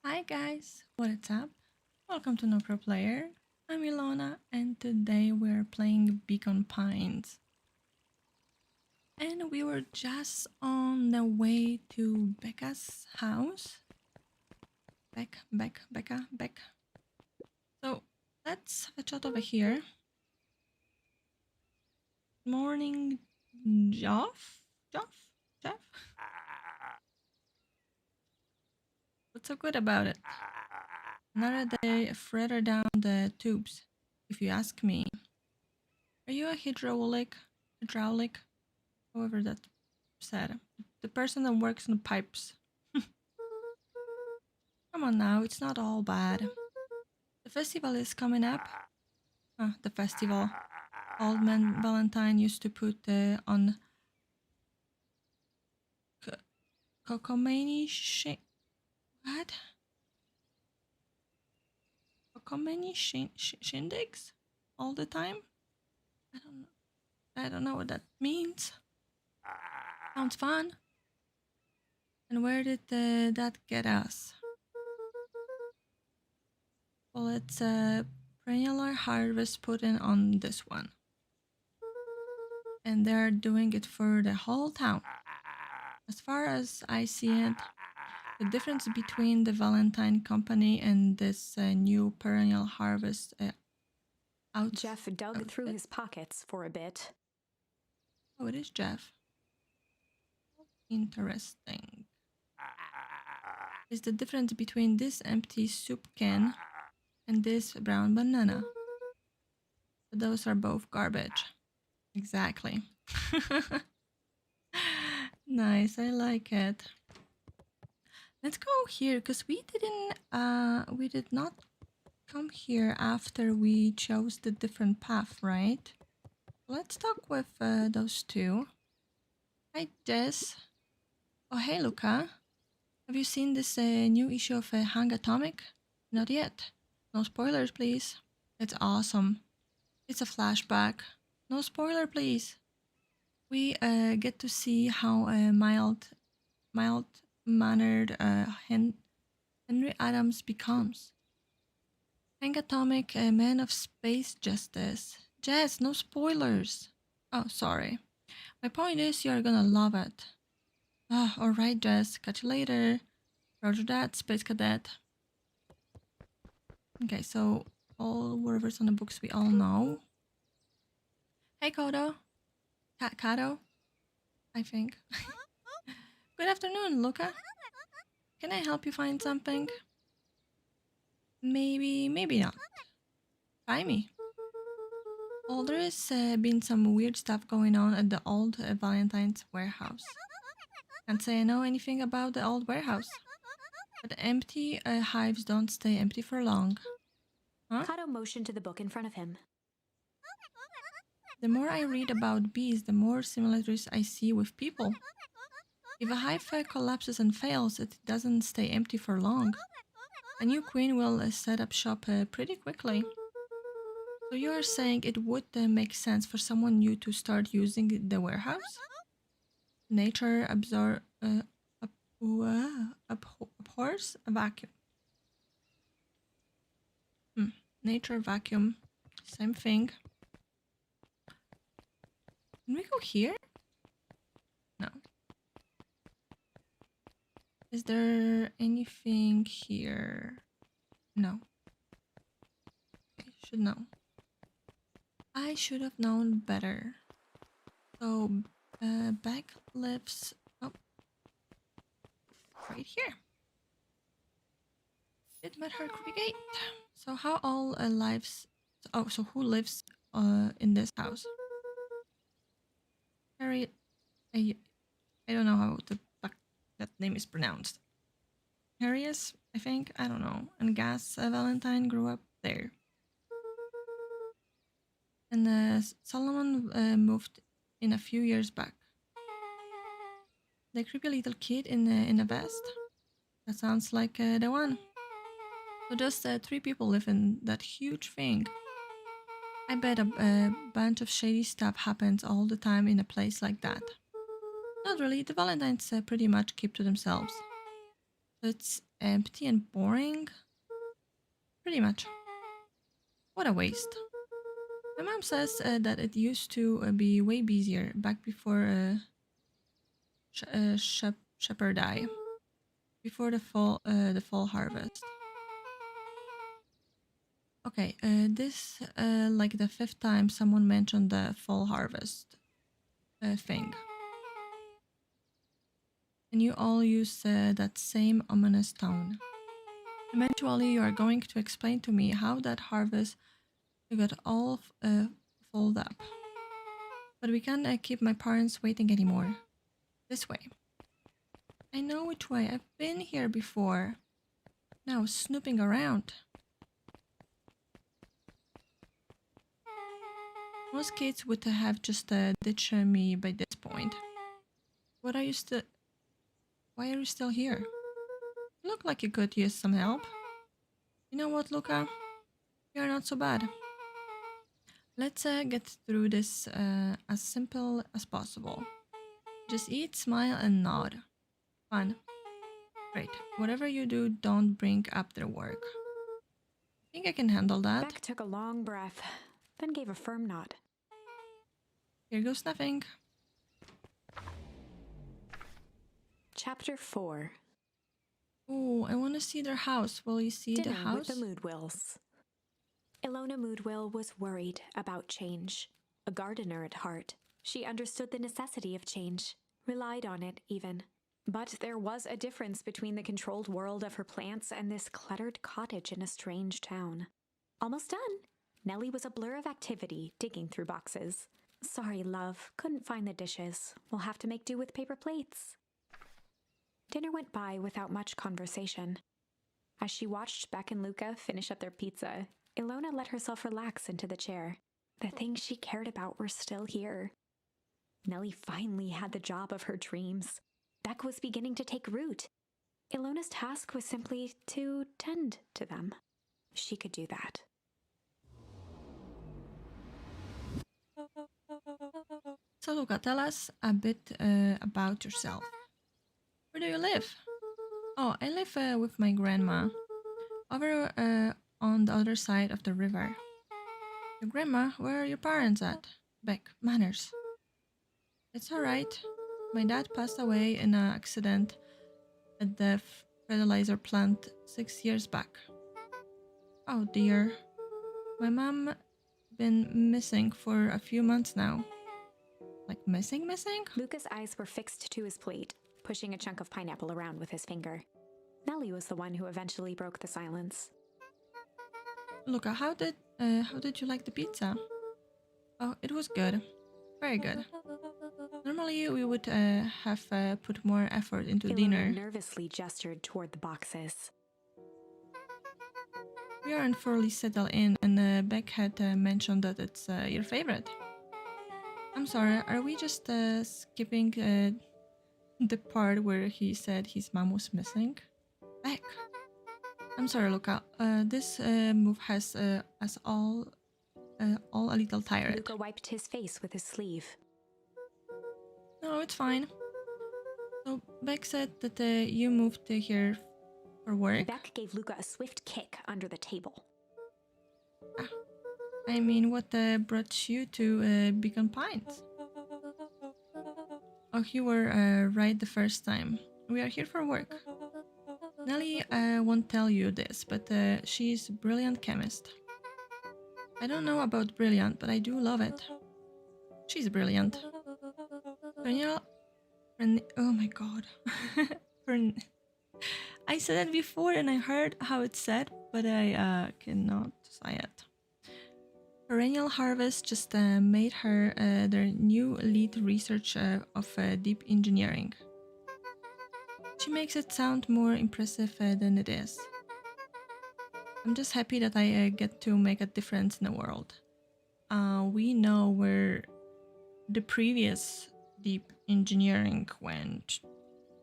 Hi guys, what's up? Welcome to nopro Player. I'm Ilona and today we're playing Beacon Pines. And we were just on the way to Becca's house. Becca. So let's have a chat over here. Morning, Jeff? What's so good about it? Another day further down the tubes, if you ask me. Are you a hydraulic? However that's said. The person that works in the pipes. Come on now, it's not all bad. The festival is coming up. The festival. Old man Valentine used to put on Cocomani what? Cocomani shindigs? All the time? I don't know what that means. Sounds fun. And where did that get us? Well, it's a perennial harvest put in on this one. And they're doing it for the whole town. As far as I see it, the difference between the Valentine Company and this new perennial harvest out. Jeff dug through his pockets for a bit. Oh, it is Jeff. Interesting. Is the difference between this empty soup can and this brown banana? But those are both garbage. Exactly. Nice, I like it. Let's go here because we did not come here after we chose the different path, right? Let's talk with those two. Hi, Jess. Oh, hey, Luca. Have you seen this new issue of Hang Atomic? Not yet. No spoilers, please. It's awesome. It's a flashback. No spoiler, please. We get to see how mild-mannered Henry Adams becomes. Hang Atomic, a man of space justice. Jess, no spoilers. Oh, sorry. My point is you're gonna love it. Ah, alright, Jess. Catch you later. Roger that, Space Cadet. Okay, so all whatever's on the books we all know. Hey, Kodo. Kato, I think. Good afternoon, Luca. Can I help you find something? Maybe not. Try me. Well, there has been some weird stuff going on at the old Valentine's warehouse. Can't say I know anything about the old warehouse. But empty hives don't stay empty for long. Huh? Kato motioned to the book in front of him. The more I read about bees, the more similarities I see with people. If a hive collapses and fails, it doesn't stay empty for long. A new queen will set up shop pretty quickly. So you are saying it would make sense for someone new to start using the warehouse? Nature abhors a vacuum. Nature vacuum, same thing. Can we go here? No. Is there anything here? No. Okay, should know. I should have known better. So, back lifts up right here. It met her gate. So how all lives? Oh, so who lives in this house? Harriet. I don't know how the fuck that name is pronounced. Harriet, I think. I don't know. And Gas Valentine grew up there. And Solomon moved in a few years back. The creepy little kid in a vest. That sounds like the one. So just 3 people live in that huge thing. I bet a bunch of shady stuff happens all the time in a place like that. Not really, the Valentines pretty much keep to themselves. It's empty and boring. Pretty much. What a waste. My mom says that it used to be way busier back before shepherd eye, before the fall harvest. Okay, this like the fifth time someone mentioned the fall harvest thing, and you all use that same ominous tone. Eventually, you are going to explain to me how that harvest got all folded up. But we can't keep my parents waiting anymore. This way. I know which way. I've been here before. Now snooping around. Most kids would have just ditched me by this point. What are you still? Why are you still here? You look like you could use some help. You know what, Luca? You're not so bad. Let's get through this as simple as possible. Just eat, smile, and nod. Fun. Great. Whatever you do, don't bring up their work. I think I can handle that. Beck took a long breath, then gave a firm nod. Here goes nothing. Chapter 4. Oh, I want to see their house. Will you see Dinner the house? with the Moodwills. Ilona Moodwill was worried about change. A gardener at heart, she understood the necessity of change, relied on it even. But there was a difference between the controlled world of her plants and this cluttered cottage in a strange town. Almost done. Nellie was a blur of activity, digging through boxes. Sorry, love, couldn't find the dishes. We'll have to make do with paper plates. Dinner went by without much conversation. As she watched Beck and Luca finish up their pizza, Ilona let herself relax into the chair. The things she cared about were still here. Nellie finally had the job of her dreams. Beck was beginning to take root. Ilona's task was simply to tend to them. She could do that. So Luca, tell us a bit about yourself. Where do you live? Oh, I live with my grandma. Over on the other side of the river. Your grandma, where are your parents at? Beck, manners. It's alright. My dad passed away in an accident at the fertilizer plant 6 years back. Oh dear. My mom been missing for a few months now. Like missing? Luca's eyes were fixed to his plate, pushing a chunk of pineapple around with his finger. Nellie was the one who eventually broke the silence. Luca, how did you like the pizza? Oh, it was good. Very good. Normally we would have put more effort into Ilona dinner. nervously gestured toward the boxes. We aren't fully settled in, and Beck had mentioned that it's your favorite. I'm sorry, are we just skipping the part where he said his mom was missing? Beck. I'm sorry, Luca. This move has us all a little tired. Luca wiped his face with his sleeve. No, it's fine. So Beck said that you moved here for work. Beck gave Luca a swift kick under the table. I mean, what brought you to Beacon Pines? Oh, you were right the first time. We are here for work. Nellie won't tell you this, but she's a brilliant chemist. I don't know about brilliant, but I do love it. She's brilliant. Oh my god. I said it before and I heard how it's said, but I cannot say it. Perennial Harvest just made her their new lead researcher of deep engineering. She makes it sound more impressive than it is. I'm just happy that I get to make a difference in the world. We know where the previous deep engineering went,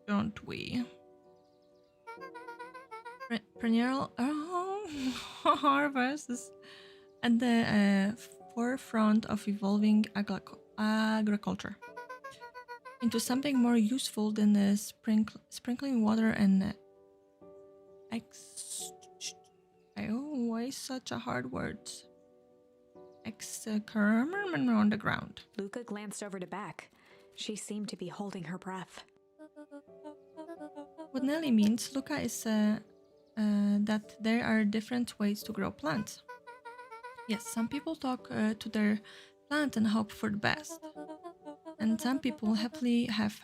don't we? Perennial Harvest is at the forefront of evolving agriculture into something more useful than sprinkling water and Oh, why such a hard word? Excrement on the ground. Luca glanced over to Beck. She seemed to be holding her breath. What Nelly means, Luca, is that there are different ways to grow plants. Yes, some people talk to their plant and hope for the best. And some people happily have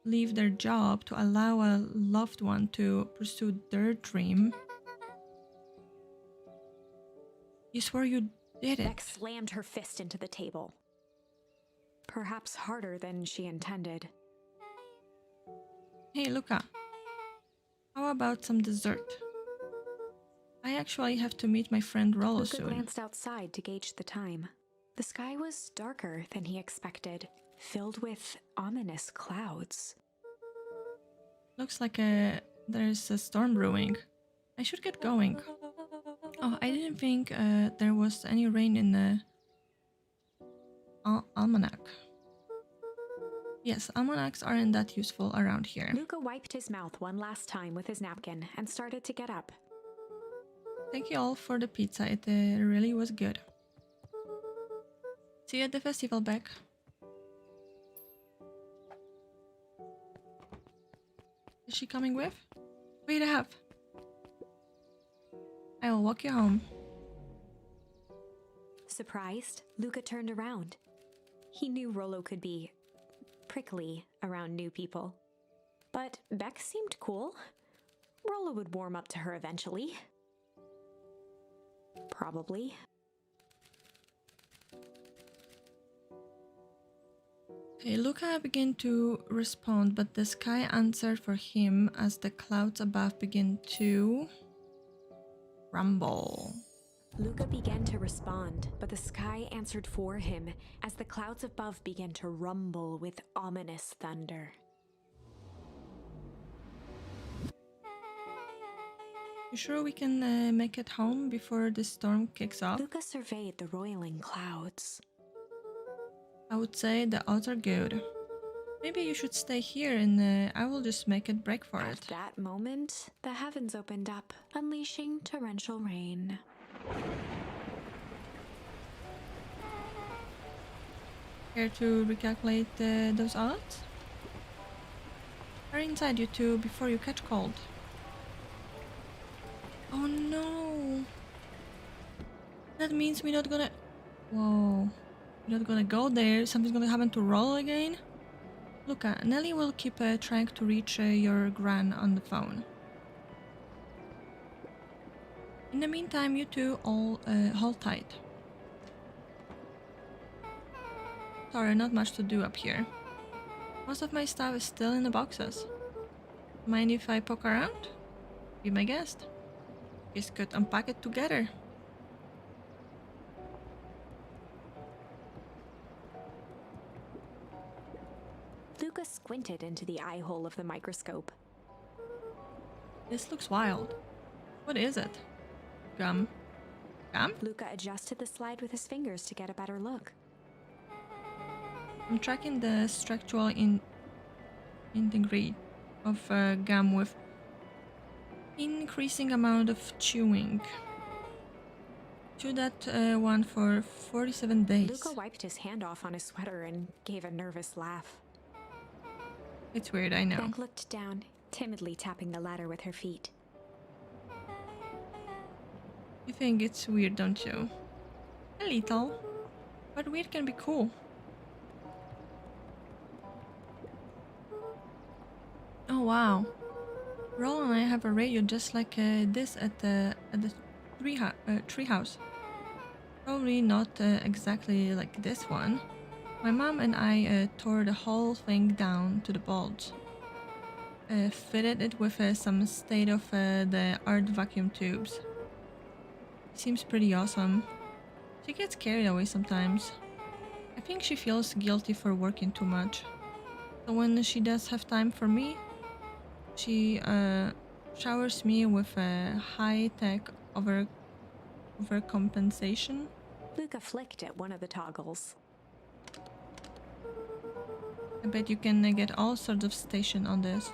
leave their job to allow a loved one to pursue their dream. You swore you did it. Beck slammed her fist into the table. Perhaps harder than she intended. Hey, Luca. How about some dessert? I actually have to meet my friend Rollo Luca soon. glanced outside to gauge the time. The sky was darker than he expected, filled with ominous clouds. Looks like there's a storm brewing. I should get going. Oh, I didn't think there was any rain in the almanac. Yes, almanacs aren't that useful around here. Luca wiped his mouth one last time with his napkin and started to get up. Thank you all for the pizza, it really was good. See you at the festival, Beck. Is she coming with? Wait, I have. I will walk you home. Surprised, Luca turned around. He knew Rollo could be prickly around new people. But Beck seemed cool. Rollo would warm up to her eventually. Probably. Okay, Luca began to respond, but the sky answered for him as the clouds above began to rumble. Luca began to respond, but the sky answered for him as the clouds above began to rumble with ominous thunder. You sure we can make it home before the storm kicks off? Luca surveyed the roiling clouds. I would say the odds are good. Maybe you should stay here and I will just make it break for At it. that moment, the heavens opened up, unleashing torrential rain. Care to recalculate those odds? Hurry inside, you two, before you catch cold. Oh no! That means we're not gonna... Whoa. We're not gonna go there. Something's gonna happen to Rollo again. Look, Nelly will keep trying to reach your gran on the phone. In the meantime, you two all hold tight. Sorry, not much to do up here. Most of my stuff is still in the boxes. Mind if I poke around? Be my guest. Just could unpack it together. Luca squinted into the eye hole of the microscope. This looks wild. What is it? Gum? Gum? Luca adjusted the slide with his fingers to get a better look. I'm tracking the structural integrity of gum with increasing amount of chewing. Chew that one for 47 days. Luca wiped his hand off on his sweater and gave a nervous laugh. It's weird, I know. Beck looked down, timidly tapping the ladder with her feet. You think it's weird, don't you? A little. But weird can be cool. Oh wow. Roll and I have a radio just like this at the tree house. Probably not exactly like this one. My mom and I tore the whole thing down to the bulge. Fitted it with some state-of-the-art vacuum tubes. Seems pretty awesome. She gets carried away sometimes. I think she feels guilty for working too much. So when she does have time for me, she showers me with a high-tech overcompensation. Luca flicked at one of the toggles. bet you can get all sorts of station on this.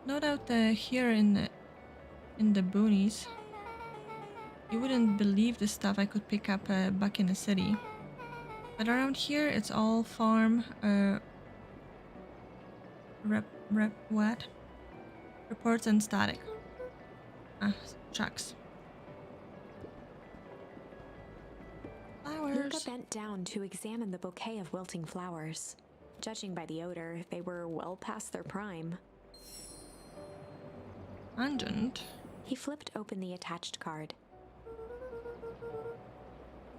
No doubt here in the boonies, you wouldn't believe the stuff I could pick up back in the city. But around here, it's all farm, what? Reports and static. Ah, shucks. Luca Flowers. bent down to examine the bouquet of wilting flowers. Judging by the odor, they were well past their prime. Pungent. He flipped open the attached card.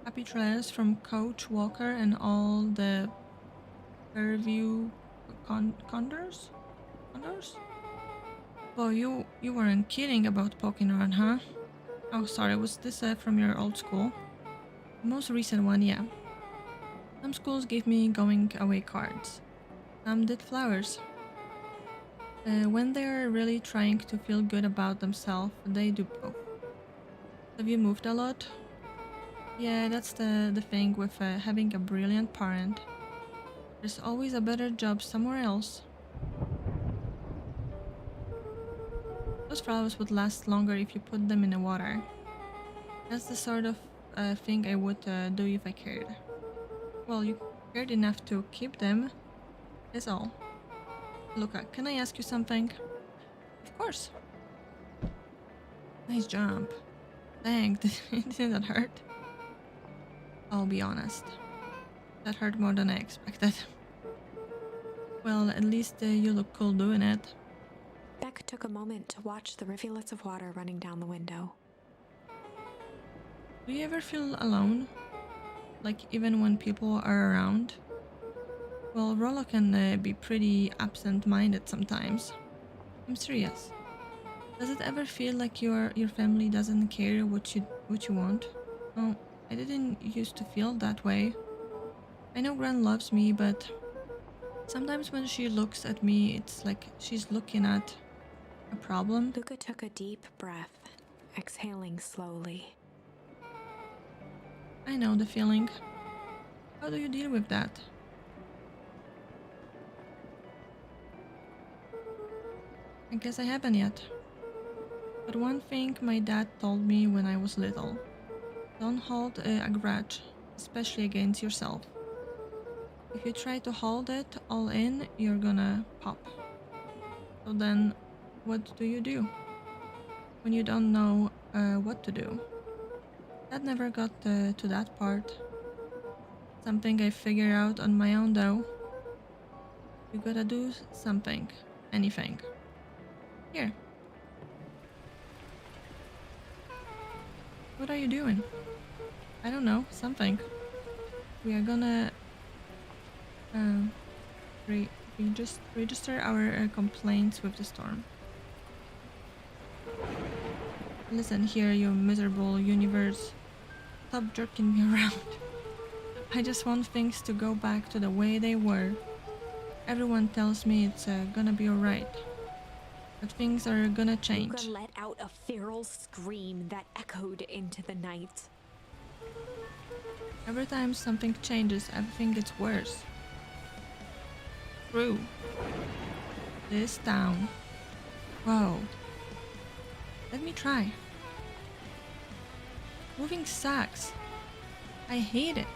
Happy trails from Coach Walker and all the Fairview condors? Condors? Boy, you weren't kidding about poking around, huh? Oh, sorry, was this from your old school? The most recent one, yeah. Some schools gave me going away cards. Some did flowers. When they're really trying to feel good about themselves, they do both. Have you moved a lot? Yeah, that's the thing with having a brilliant parent. There's always a better job somewhere else. Those flowers would last longer if you put them in the water. That's the sort of thing I would do if I cared. Well, you cared enough to keep them, is all. Luca, can I ask you something? Of course. Nice jump. Dang, didn't that hurt? I'll be honest. That hurt more than I expected. Well, at least you look cool doing it. Beck took a moment to watch the rivulets of water running down the window. Do you ever feel alone? Like even when people are around? Well, Rollo can be pretty absent-minded sometimes. I'm serious. Does it ever feel like your family doesn't care what you want? Oh, I didn't used to feel that way. I know Gran loves me, but sometimes when she looks at me, it's like she's looking at a problem. Luca took a deep breath, exhaling slowly. I know the feeling. How do you deal with that? I guess I haven't yet. But one thing my dad told me when I was little: don't hold a grudge, especially against yourself. If you try to hold it all in, you're gonna pop. So then, what do you do when you don't know what to do? That never got to that part. Something I figured out on my own though. You gotta do something, anything. Here. What are you doing? I don't know, something. We are gonna register our complaints with the storm. Listen here, you miserable universe. Stop jerking me around. I just want things to go back to the way they were. Everyone tells me it's gonna be alright. But things are gonna change. Luca let out a feral scream that echoed into the night. Every time something changes, everything gets worse. True. This town. Whoa. Let me try. Moving sucks. I hate it.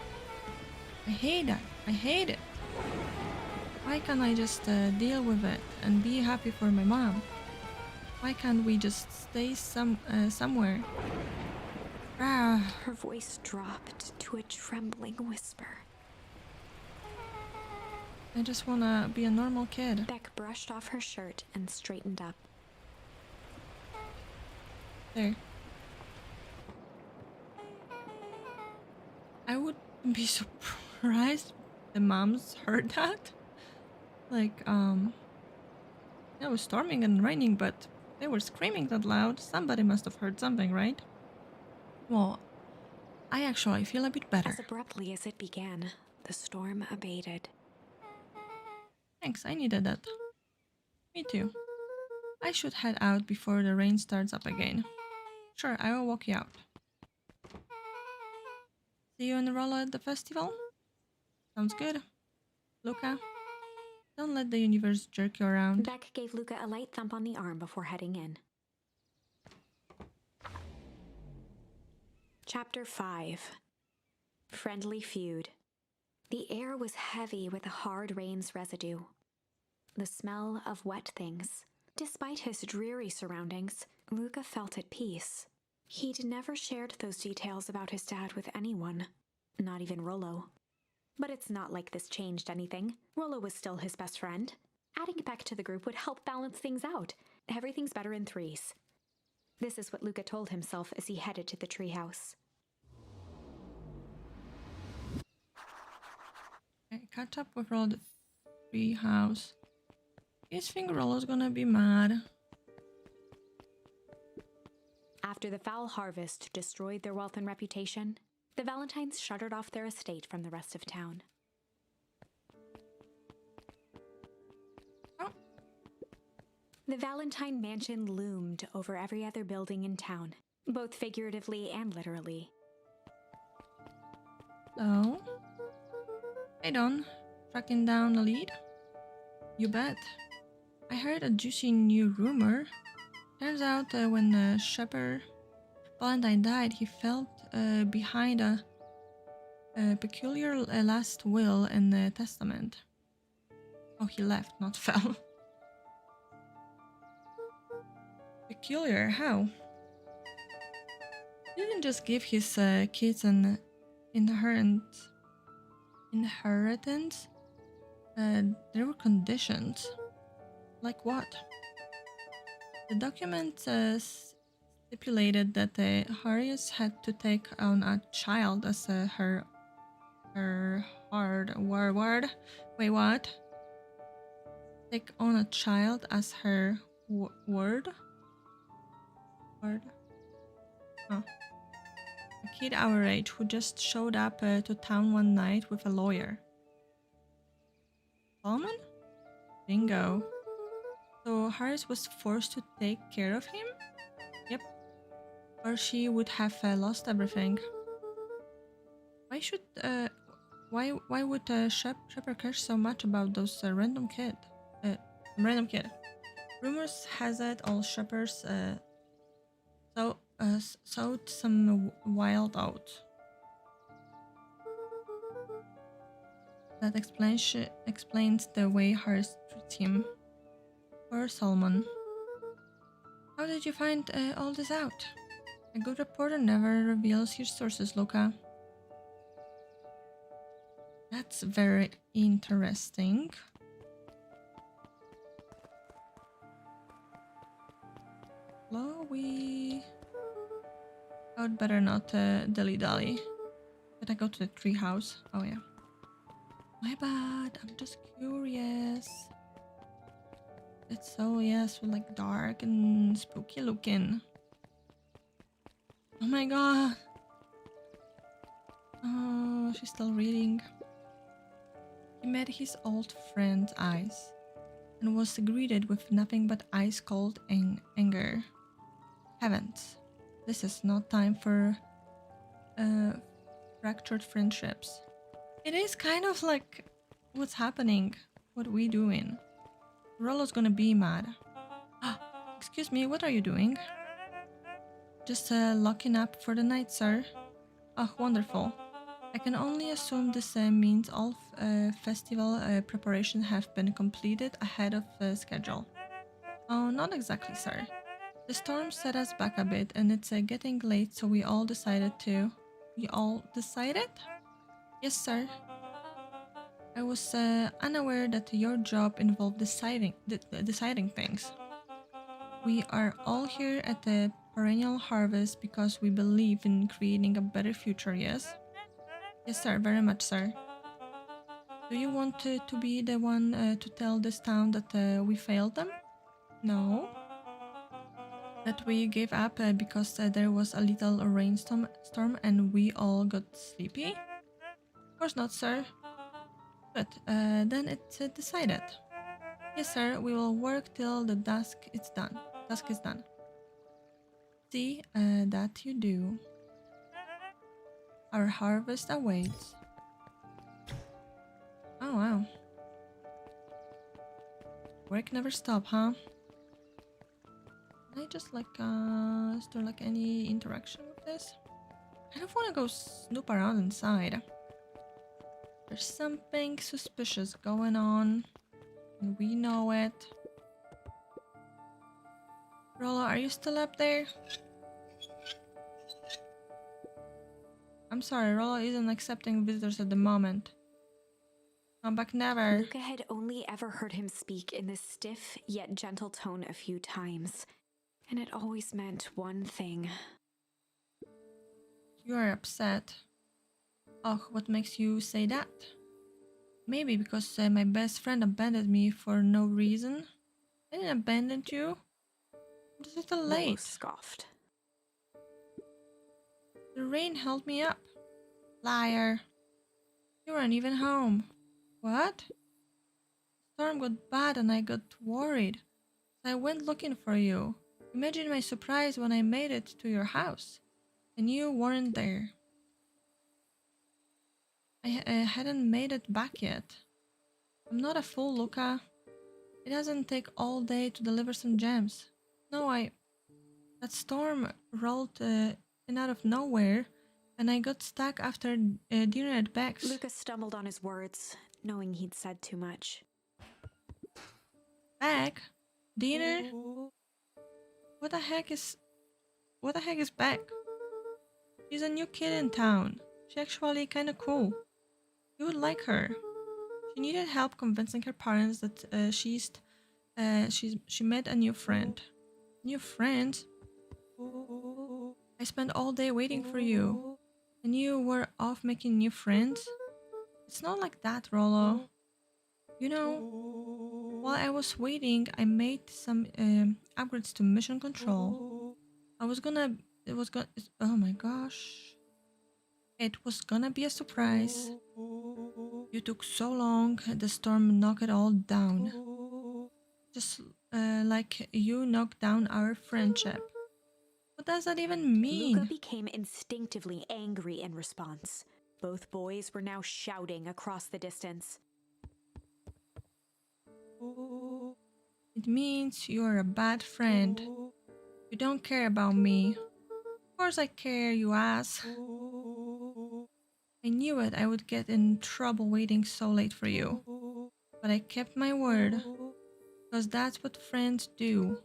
I hate it. I hate it. Why can't I just deal with it and be happy for my mom? Why can't we just stay somewhere? Ah. Her voice dropped to a trembling whisper. I just wanna be a normal kid. Beck brushed off her shirt and straightened up. There. I would be surprised the moms heard that. Like, it was storming and raining, but they were screaming that loud. Somebody must have heard something, right? Well, I actually feel a bit better. As abruptly as it began, the storm abated. Thanks, I needed that. Me too. I should head out before the rain starts up again. Sure, I will walk you out. See you in Rolla at the festival? Sounds good. Luca, Don't let the universe jerk you around. Beck gave Luca a light thump on the arm before heading in. Chapter 5. Friendly Feud. The air was heavy with the hard rain's residue. The smell of wet things. Despite his dreary surroundings, Luca felt at peace. He'd never shared those details about his dad with anyone, not even Rollo. But it's not like this changed anything. Rollo was still his best friend. Adding Beck to the group would help balance things out. Everything's better in threes. This is what Luca told himself as he headed to the treehouse. Okay, catch up with Rollo the tree house. You think Rollo's gonna be mad? After the foul harvest destroyed their wealth and reputation, the Valentines shuttered off their estate from the rest of town. Oh. The Valentine mansion loomed over every other building in town, both figuratively and literally. So, hey Don, tracking down a lead? You bet. I heard a juicy new rumor. Turns out when Shepherd Valentine died, he felt behind a peculiar last will and testament. Oh, he left, not fell. Peculiar? How? He didn't just give his kids an inheritance. There were conditions. Like what? The document stipulated that Harriet had to take on a child as her hard word. Wait, what? Take on a child as her word? Word? Huh. A kid our age who just showed up to town one night with a lawyer. Solomon? Bingo. So Harris was forced to take care of him? Yep. Or she would have lost everything. Why should why would Shepard care so much about those random kid? Rumors has it all Shepherds sowed some wild out. That explains the way Harris treats him. Poor Solomon. How did you find all this out? A good reporter never reveals his sources, Luca. That's very interesting. Chloe. I'd better not dilly-dally. Did I go to the treehouse? Oh yeah. My bad, I'm just curious. It's so, yes, like dark and spooky looking. Oh my god. Oh, she's still reading. He met his old friend's eyes and was greeted with nothing but ice-cold anger. Heavens, this is not time for fractured friendships. It is kind of like what's happening, what we doing. Rollo's gonna be mad. Excuse me, what are you doing? Just locking up for the night, sir. Oh, wonderful. I can only assume this means all festival preparations have been completed ahead of schedule. Oh, not exactly, sir. The storm set us back a bit and it's getting late, so we all decided to... We all decided? Yes, sir. I was unaware that your job involved deciding things. We are all here at the perennial harvest because we believe in creating a better future, yes? Yes, sir, very much, sir. Do you want to be the one to tell this town that we failed them? No. That we gave up because there was a little rainstorm and we all got sleepy? Of course not, sir. But then it's decided. Yes, sir, we will work till the dusk is done. See that you do. Our harvest awaits. Oh, wow. Work never stop, huh? Can I just like is there like any interaction with this? I kind of want to go snoop around inside. There's something suspicious going on, and we know it. Rolla, are you still up there? I'm sorry, Rolla isn't accepting visitors at the moment. Come back never. Luca had only ever heard him speak in this stiff yet gentle tone a few times, and it always meant one thing. You are upset. Oh, what makes you say that? Maybe because my best friend abandoned me for no reason. I didn't abandon you. I'm just a little Rolo late. scoffed. The rain held me up. Liar. You weren't even home. What? The storm got bad and I got worried. So I went looking for you. Imagine my surprise when I made it to your house. And you weren't there. I hadn't made it back yet. I'm not a fool, Luca. It doesn't take all day to deliver some gems. No, that storm rolled in out of nowhere, and I got stuck after dinner at Beck's. Luca stumbled on his words, knowing he'd said too much. Beck? Dinner? What the heck is Beck? She's a new kid in town. She's actually kinda cool. You would like her. She needed help convincing her parents that she met a new friend. New friend? I spent all day waiting for you, and you were off making new friends? It's not like that, Rollo. You know, while I was waiting, I made some upgrades to mission control. Oh my gosh. It was gonna be a surprise. You took so long, the storm knocked it all down. Just like you knocked down our friendship. What does that even mean? Luca became instinctively angry in response. Both boys were now shouting across the distance. It means you are a bad friend. You don't care about me. Of course I care, you ass. I knew it, I would get in trouble waiting so late for you. But I kept my word, because that's what friends do.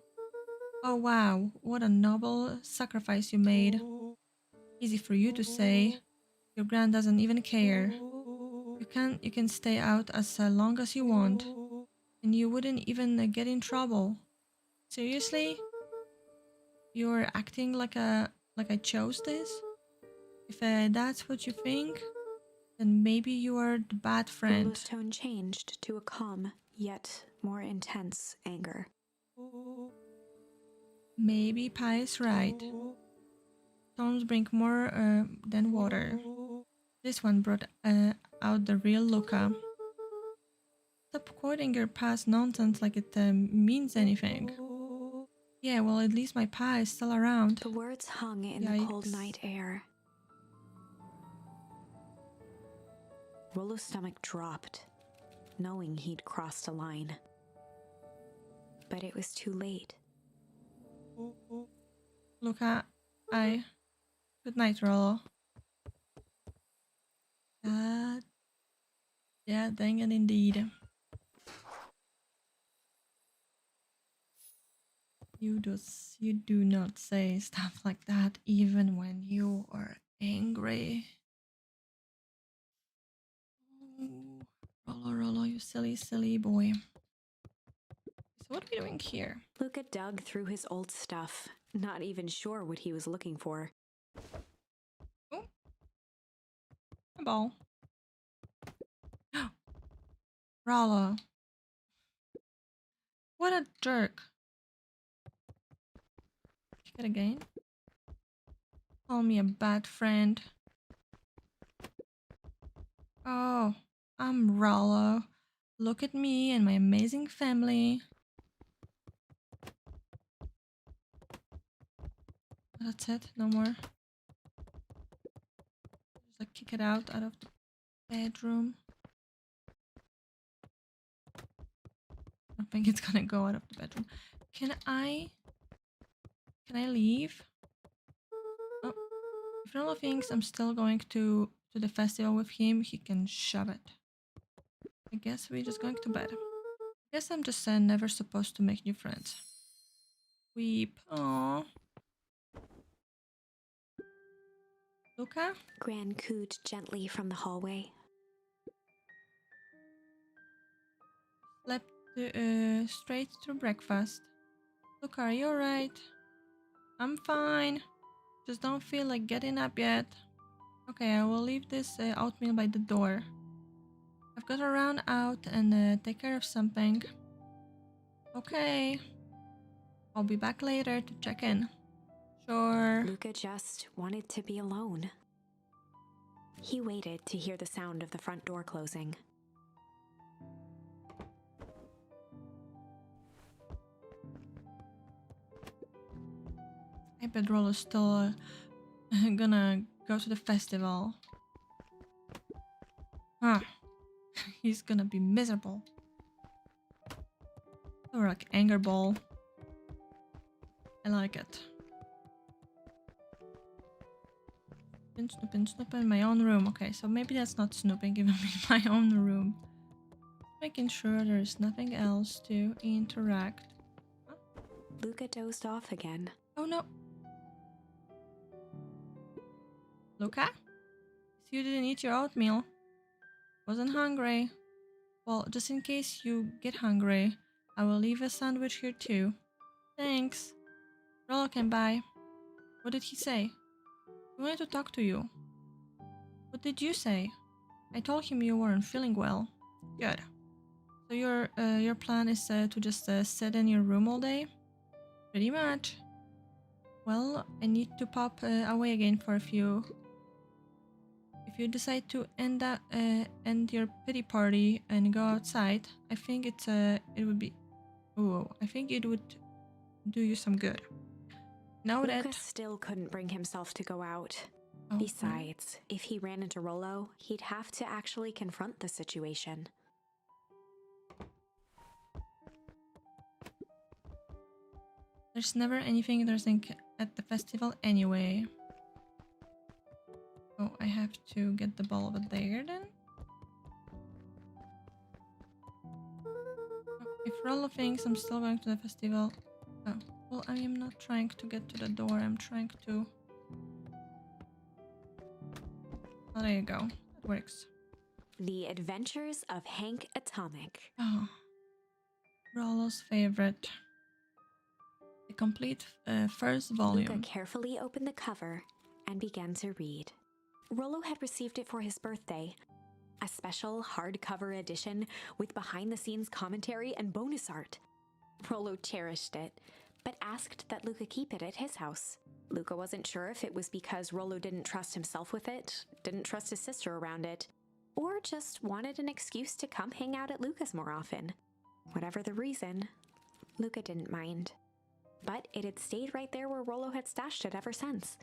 Oh wow, what a noble sacrifice you made. Easy for you to say. Your grand doesn't even care. You can stay out as long as you want, and you wouldn't even get in trouble. Seriously? You're acting like I chose this? If that's what you think, then maybe you are the bad friend. Rolo's tone changed to a calm, yet more intense anger. Maybe Pi is right. Storms bring more than water. This one brought out the real Luca. Stop quoting your past nonsense like it means anything. Yeah, well, at least my Pa is still around. The words hung in the cold night air. Rolo's stomach dropped, knowing he'd crossed a line. But it was too late. Luca, Good night, Rollo. Yeah, dang it indeed. You do not say stuff like that even when you are angry. Oh, Rollo, you silly boy. So what are we doing here? Luca dug through his old stuff, not even sure what he was looking for. Oh, a ball. Rollo. What a jerk. Kick it again. Call me a bad friend. Oh, I'm Rollo. Look at me and my amazing family. That's it, no more. Just like kick it out of the bedroom. hoping it's gonna go out of the bedroom. Can I leave? Oh, if Rolo thinks I'm still going to the festival with him, he can shove it. I guess we're just going to bed. Guess I'm just never supposed to make new friends. Weep. Aww. Luca? Gran cooed gently from the hallway. Slept straight through breakfast. Luca, are you alright? I'm fine. Just don't feel like getting up yet. Okay, I will leave this oatmeal by the door. I've got to run out and take care of something. Okay. I'll be back later to check in. Sure. Luca just wanted to be alone. He waited to hear the sound of the front door closing. I bet Rollo's still gonna go to the festival. Ah, he's gonna be miserable. Or like anger ball. I like it. Snooping in my own room. Okay, so maybe that's not snooping, even in my own room. Making sure there's nothing else to interact. Huh? Luca dozed off again. Oh no. Luca? You didn't eat your oatmeal. Wasn't hungry. Well, just in case you get hungry, I will leave a sandwich here too. Thanks. Rollo can buy. What did he say? He wanted to talk to you. What did you say? I told him you weren't feeling well. Good. So your plan is to just sit in your room all day? Pretty much. Well, I need to pop away again for a few. If you decide to end your pity party and go outside, I think it would be. Oh, I think it would do you some good. Now Luca that still couldn't bring himself to go out. oh, Besides, if he ran into Rollo, he'd have to actually confront the situation. there's never anything interesting at the festival anyway. Oh, I have to get the ball over there then. If Rollo thinks I'm still going to the festival. Oh, well, I am not trying to get to the door. I'm trying to. Oh, there you go. That works. The Adventures of Hank Atomic. Oh, Rollo's favorite. The complete first volume. Luca carefully opened the cover and began to read. Rollo had received it for his birthday. A special hardcover edition with behind-the-scenes commentary and bonus art. Rollo cherished it, but asked that Luca keep it at his house. Luca wasn't sure if it was because Rollo didn't trust himself with it, didn't trust his sister around it, or just wanted an excuse to come hang out at Luca's more often. Whatever the reason, Luca didn't mind. But it had stayed right there where Rollo had stashed it ever since.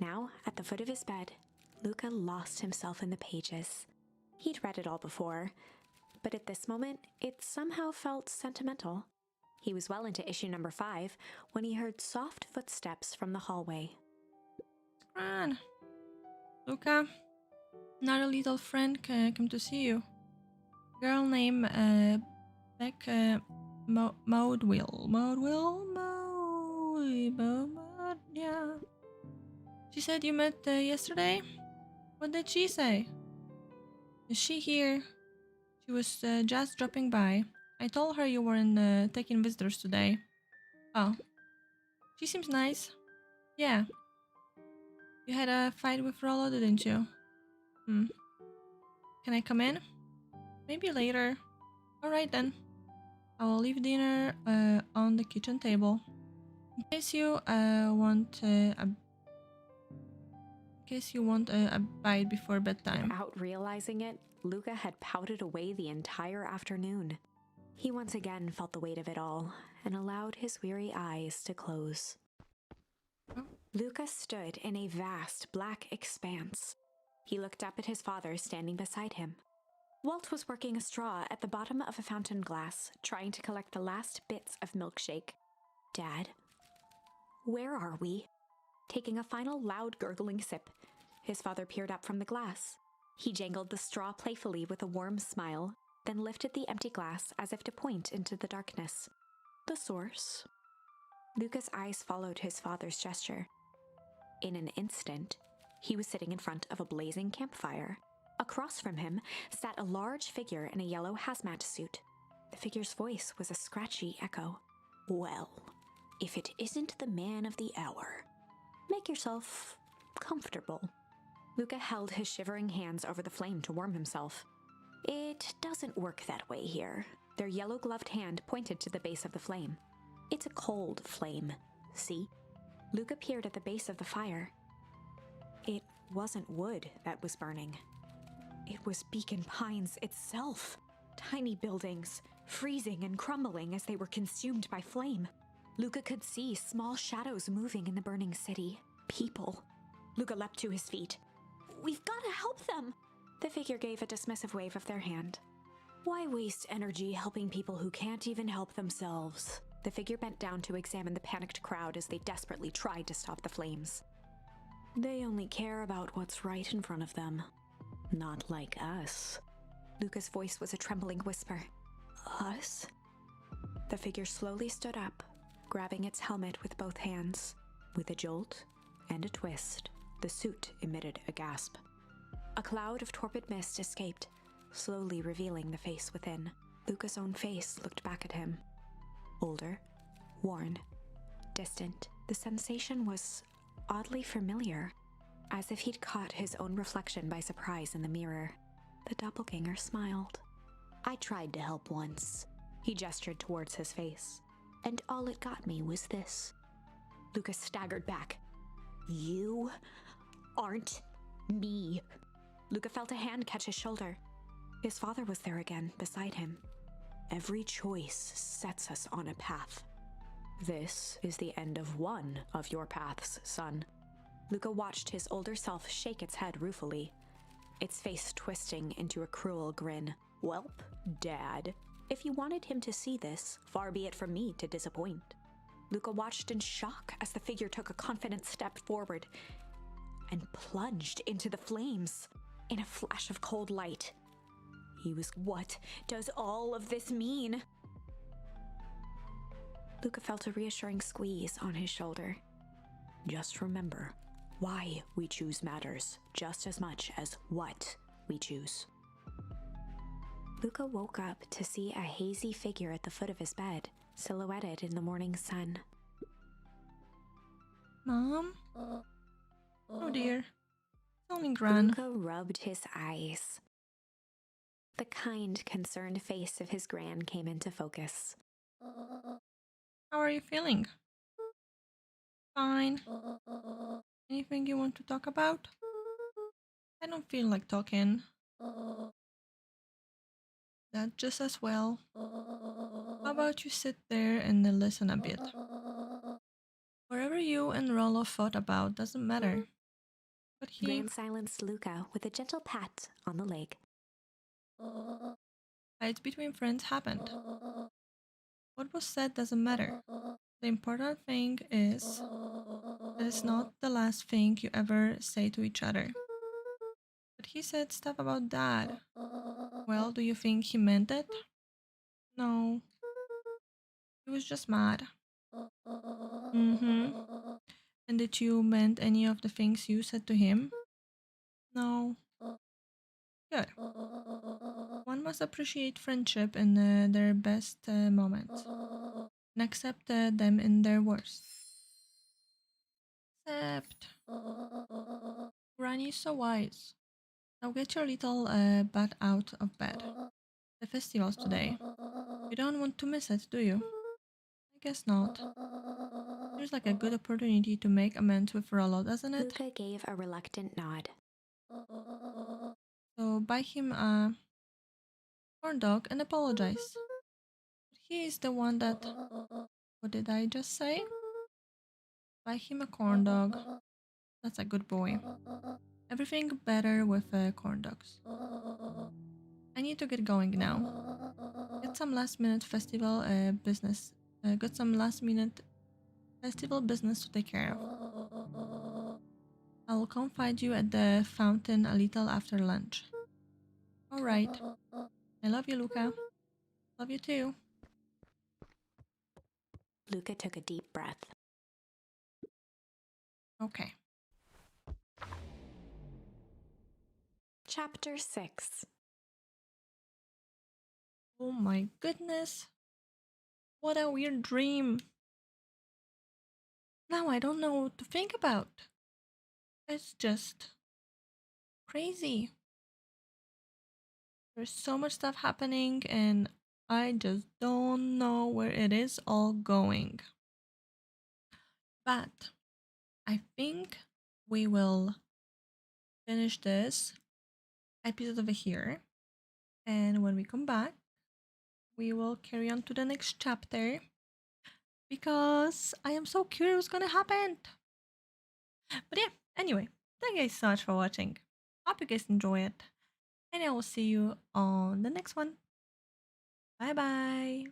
Now, at the foot of his bed, Luca lost himself in the pages. He'd read it all before, but at this moment, it somehow felt sentimental. He was well into issue number 5 when he heard soft footsteps from the hallway. Gran. Luca, another little friend come to see you. Girl named Beck Maudwill. Yeah. She said you met yesterday? What did she say? Is she here? She was just dropping by. I told her you weren't taking visitors today. Oh. She seems nice. Yeah. You had a fight with Rollo, didn't you? Can I come in? Maybe later. Alright then. I will leave dinner on the kitchen table. In case you want a bite before bedtime. Without realizing it, Luca had pouted away the entire afternoon. He once again felt the weight of it all and allowed his weary eyes to close. Oh. Luca stood in a vast black expanse. He looked up at his father standing beside him. Walt was working a straw at the bottom of a fountain glass, trying to collect the last bits of milkshake. Dad, where are we? Taking a final loud gurgling sip, his father peered up from the glass. He jangled the straw playfully with a warm smile, then lifted the empty glass as if to point into the darkness. The source. Luca's eyes followed his father's gesture. In an instant, he was sitting in front of a blazing campfire. Across from him sat a large figure in a yellow hazmat suit. The figure's voice was a scratchy echo. Well, if it isn't the man of the hour, make yourself comfortable. Luca held his shivering hands over the flame to warm himself. It doesn't work that way here. Their yellow-gloved hand pointed to the base of the flame. It's a cold flame, see? Luca peered at the base of the fire. It wasn't wood that was burning. It was Beacon Pines itself. Tiny buildings, freezing and crumbling as they were consumed by flame. Luca could see small shadows moving in the burning city. People. Luca leapt to his feet. We've got to help them! The figure gave a dismissive wave of their hand. Why waste energy helping people who can't even help themselves? The figure bent down to examine the panicked crowd as they desperately tried to stop the flames. They only care about what's right in front of them. Not like us. Luca's voice was a trembling whisper. Us? The figure slowly stood up, grabbing its helmet with both hands. With a jolt and a twist, the suit emitted a gasp. A cloud of torpid mist escaped, slowly revealing the face within. Luca's own face looked back at him. Older, worn, distant. The sensation was oddly familiar, as if he'd caught his own reflection by surprise in the mirror. The doppelganger smiled. I tried to help once. He gestured towards his face. And all it got me was this. Lucas staggered back. You aren't me. Luca felt a hand catch his shoulder. His father was there again, beside him. Every choice sets us on a path. This is the end of one of your paths, son. Luca watched his older self shake its head ruefully, its face twisting into a cruel grin. Welp, Dad, if you wanted him to see this, far be it from me to disappoint. Luca watched in shock as the figure took a confident step forward and plunged into the flames. In a flash of cold light, he was, what does all of this mean? Luca felt a reassuring squeeze on his shoulder. Just remember, why we choose matters just as much as what we choose. Luca woke up to see a hazy figure at the foot of his bed, silhouetted in the morning sun. Mom? Oh dear. It's only Gran. Luca rubbed his eyes. The kind, concerned face of his gran came into focus. How are you feeling? Fine. Anything you want to talk about? I don't feel like talking. That just as well. How about you sit there and listen a bit? Whatever you and Rollo thought about doesn't matter. But he Gran silenced Luca with a gentle pat on the leg. fights between friends happened. What was said doesn't matter. The important thing is that it's not the last thing you ever say to each other. But he said stuff about Dad. Well, do you think he meant it? No. He was just mad. Mm-hmm. And did you meant any of the things you said to him? No. Good. One must appreciate friendship in their best moments and accept them in their worst. Except Granny's so wise. Now get your little butt out of bed. The festival's today. You don't want to miss it, do you? I guess not. Seems like a good opportunity to make amends with Rollo, doesn't it? Luca gave a reluctant nod. So buy him a corn dog and apologize. He is the one that... What did I just say? Buy him a corn dog. That's a good boy. Everything better with corn dogs. I need to get going now. Get some last minute festival business. Got some last minute festival business to take care of. I'll come find you at the fountain a little after lunch. Alright. I love you, Luca. Love you too. Luca took a deep breath. Okay. Chapter 6. Oh my goodness. What a weird dream. Now I don't know what to think about. It's just crazy. There's so much stuff happening, and I just don't know where it is all going. But I think we will finish this episode over here. And when we come back, we will carry on to the next chapter because I am so curious what's gonna happen. But yeah, anyway, thank you guys so much for watching. Hope you guys enjoy it. And I will see you on the next one. Bye bye.